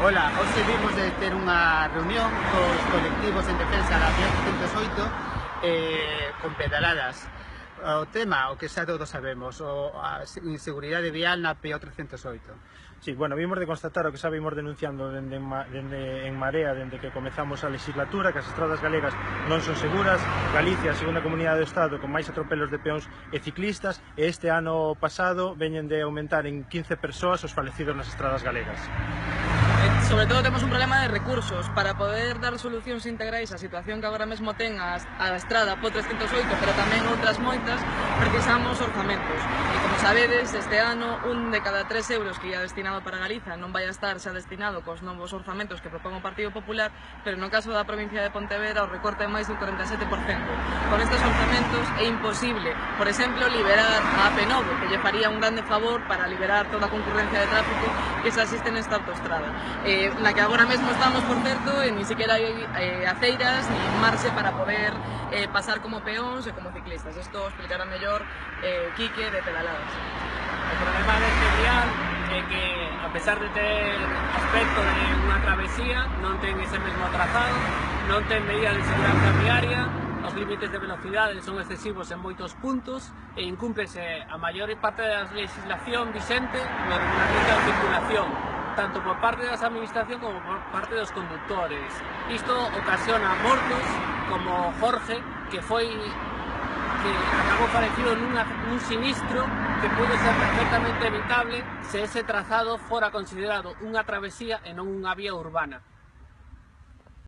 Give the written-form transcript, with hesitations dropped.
Hola, hoxe vimos de ter unha reunión cos colectivos en defensa da P808 con pedaladas. O tema, o que xa todos sabemos, a inseguridade vial na P808. Sí, bueno, vimos de constatar o que xa vimos denunciando dende en Marea, dende que comezamos a legislatura, que as estradas galegas non son seguras. Galicia, a segunda comunidade do Estado con máis atropelos de peóns e ciclistas, e este ano pasado veñen de aumentar en 15 persoas os falecidos nas estradas galegas. Sobre todo temos un problema de recursos para poder dar solucións integrais á situación que agora mesmo ten a estrada P308, pero tamén outras moitas, precisamos orzamentos. E como sabedes, este ano un de cada 3 euros que ia destinado para Galiza non vai a estar xa destinado cos novos orzamentos que propón o Partido Popular, pero no caso da provincia de Pontevedra o recorte é máis dun 47%. Con estes orzamentos é imposible, por exemplo, liberar a AP9, que lle faría un grande favor para liberar toda a concurrencia de tráfico que se asiste nesta autostrada. Na que agora mesmo estamos, por certo, e ni siquiera hai aceiras ni marxe para poder pasar como peóns e como ciclistas. Isto explicará mellor Quique de Pedaladas. O problema deste vial é que, a pesar de ter aspecto de unha travesía, non ten ese mesmo trazado, non ten medidas de seguranza viaria, os límites de velocidade son excesivos en moitos puntos e incúmplese a maior parte da legislación vixente no regulamento de circulación, tanto por parte das administración como por parte dos conductores. Isto ocasiona mortos como Jorge, que acabou falecido nun sinistro que pudo ser perfectamente evitable se ese trazado fora considerado unha travesía e non unha vía urbana.